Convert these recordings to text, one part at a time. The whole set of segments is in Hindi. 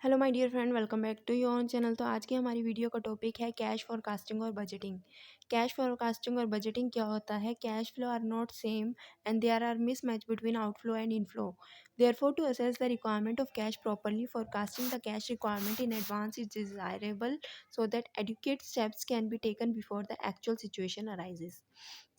Hello my dear friend, welcome back to your own channel. तो आज की हमारी वीडियो का टॉपिक है कैश फॉरकास्टिंग और बजटिंग। कैश फॉरकास्टिंग और बजटिंग क्या होता है? Cash flow are not same and there are mismatch between outflow and inflow. Therefore to assess the requirement of cash properly, forecasting the cash requirement in advance is desirable so that adequate steps can be taken before the actual situation arises।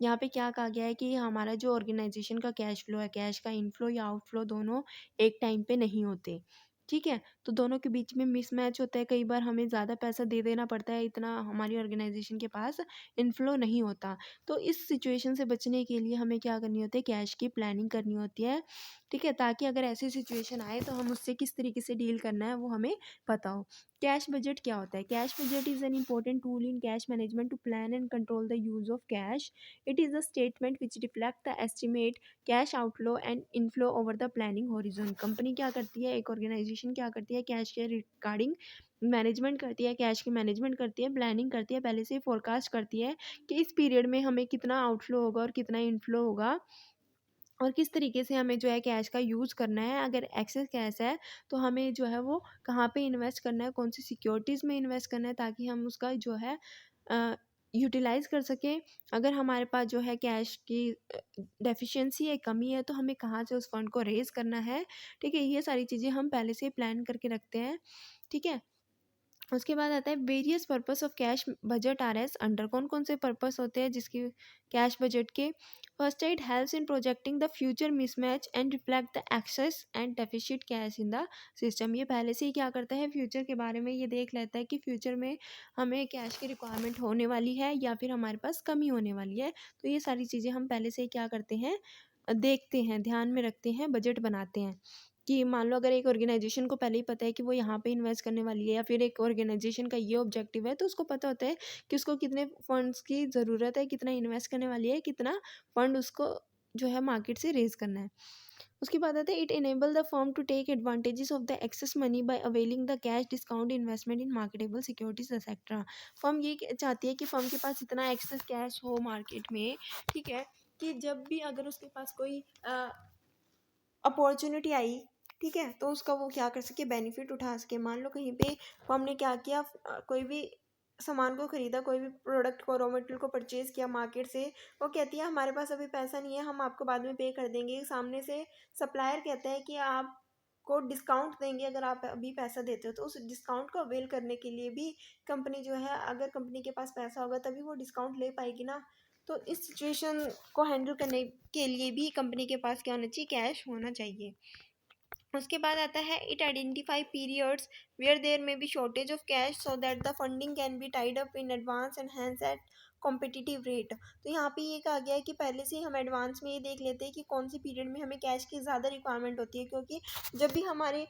यहाँ पे क्या कहा गया है कि हमारा जो ऑर्गेनाइजेशन का कैश फ्लो है, कैश का इनफ्लो या आउटफ्लो दोनों एक टाइम पे नहीं होते। ठीक है, तो दोनों के बीच में मिसमैच होता है। कई बार हमें ज़्यादा पैसा दे देना पड़ता है, इतना हमारी ऑर्गेनाइजेशन के पास इनफ्लो नहीं होता। तो इस सिचुएशन से बचने के लिए हमें क्या करनी होती है? कैश की प्लानिंग करनी होती है। ठीक है, ताकि अगर ऐसी सिचुएशन आए तो हम उससे किस तरीके से डील करना है वो हमें पता हो। कैश बजट क्या होता है? Cash budget is an important tool in cash management to plan and control the use of cash. It is a statement which reflect the estimate cash outflow and inflow over the planning horizon. Company क्या करती है, एक ऑर्गेनाइजेशन क्या करती है? कैश के रिगार्डिंग मैनेजमेंट करती है, कैश की मैनेजमेंट करती है, प्लानिंग करती है, पहले से फोरकास्ट करती है कि इस पीरियड में हमें कितना आउटफ्लो होगा और कितना इनफ्लो होगा और किस तरीके से हमें जो है कैश का यूज़ करना है। अगर एक्सेस कैश है तो हमें जो है वो कहाँ पे इन्वेस्ट करना है, कौन सी सिक्योरिटीज़ में इन्वेस्ट करना है, ताकि हम उसका जो है यूटिलाइज़ कर सकें। अगर हमारे पास जो है कैश की डेफिशिएंसी है, कमी है, तो हमें कहाँ से उस फंड को रेज़ करना है। ठीक है, ये सारी चीज़ें हम पहले से प्लान करके रखते हैं। ठीक है, उसके बाद आता है various purpose of cash budget are as under. कौन कौन से पर्पस होते हैं जिसकी कैश बजट के? First, it helps in projecting the future mismatch and reflect the excess and deficit cash in the system. ये पहले से ही क्या करता है? फ्यूचर के बारे में ये देख लेता है कि फ्यूचर में हमें कैश की रिक्वायरमेंट होने वाली है या फिर हमारे पास कमी होने वाली है। तो ये सारी चीज़ें हम पहले से ही क्या करते हैं? देखते हैं, ध्यान में रखते हैं, बजट बनाते हैं। कि मान लो अगर एक ऑर्गेनाइजेशन को पहले ही पता है कि वो यहाँ पे इन्वेस्ट करने वाली है, या फिर एक ऑर्गेनाइजेशन का ये ऑब्जेक्टिव है, तो उसको पता होता है कि उसको कितने फंड्स की ज़रूरत है, कितना इन्वेस्ट करने वाली है, कितना फंड उसको जो है मार्केट से रेज करना है। उसके बाद आता है it enable the firm to take advantages of the excess money by availing the cash discount investment in marketable securities etcetera. Firm ये चाहती है कि फर्म के पास इतना एक्सेस कैश हो मार्केट में, ठीक है, कि जब भी अगर उसके पास कोई अपॉर्चुनिटी आई, ठीक है, तो उसका वो क्या कर सके? बेनिफिट उठा सके। मान लो कहीं पे फर्म ने क्या किया, कोई भी सामान को खरीदा, कोई भी प्रोडक्ट को, रॉ मटेरियल को परचेज किया मार्केट से। वो कहती है हमारे पास अभी पैसा नहीं है, हम आपको बाद में पे कर देंगे। सामने से सप्लायर कहता है कि आप को डिस्काउंट देंगे अगर आप अभी पैसा देते हो। तो उस डिस्काउंट को अवेल करने के लिए भी कंपनी जो है, अगर कंपनी के पास पैसा होगा तभी वो डिस्काउंट ले पाएगी ना। तो इस सिचुएशन को हैंडल करने के लिए भी कंपनी के पास क्या होना चाहिए? कैश होना चाहिए। उसके बाद आता है it identify periods where there may be shortage of cash so that the funding can be tied up in advance and hence at competitive rate. तो यहाँ पे ये कहा गया है कि पहले से हम एडवांस में ये देख लेते हैं कि कौन सी पीरियड में हमें कैश की ज़्यादा रिक्वायरमेंट होती है, क्योंकि जब भी हमारे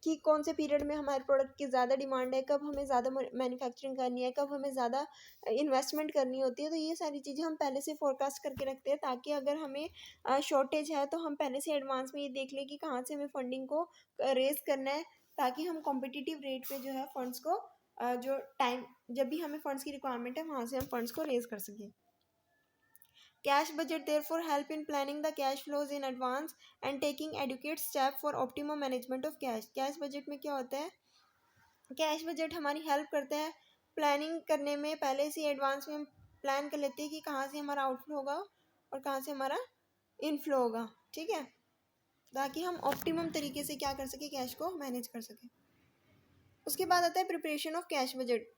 कि कौन से पीरियड में हमारे प्रोडक्ट की ज़्यादा डिमांड है, कब हमें ज़्यादा मैन्युफैक्चरिंग करनी है, कब हमें ज़्यादा इन्वेस्टमेंट करनी होती है। तो ये सारी चीज़ें हम पहले से फोरकास्ट करके रखते हैं, ताकि अगर हमें शॉर्टेज है तो हम पहले से एडवांस में ये देख लें कि कहाँ से हमें फंडिंग को रेज करना है, ताकि हम कॉम्पिटिटिव रेट पे जो है फंड्स को जो टाइम जब भी हमें फंड्स की रिक्वायरमेंट है वहाँ से हम फंड्स को रेज कर सकें। Cash budget therefore help in planning the cash flows in advance and taking adequate step for optimum management of cash। Cash budget में क्या होता है? कैश बजट हमारी हेल्प करता है प्लानिंग करने में। पहले से एडवांस में हम प्लान कर लेते हैं कि कहाँ से हमारा आउटफ्लो होगा और कहाँ से हमारा इनफ्लो होगा। ठीक है, ताकि हम ऑप्टिमम तरीके से क्या कर सके? कैश को मैनेज कर सके। उसके बाद आता है प्रिपरेशन ऑफ कैश बजट।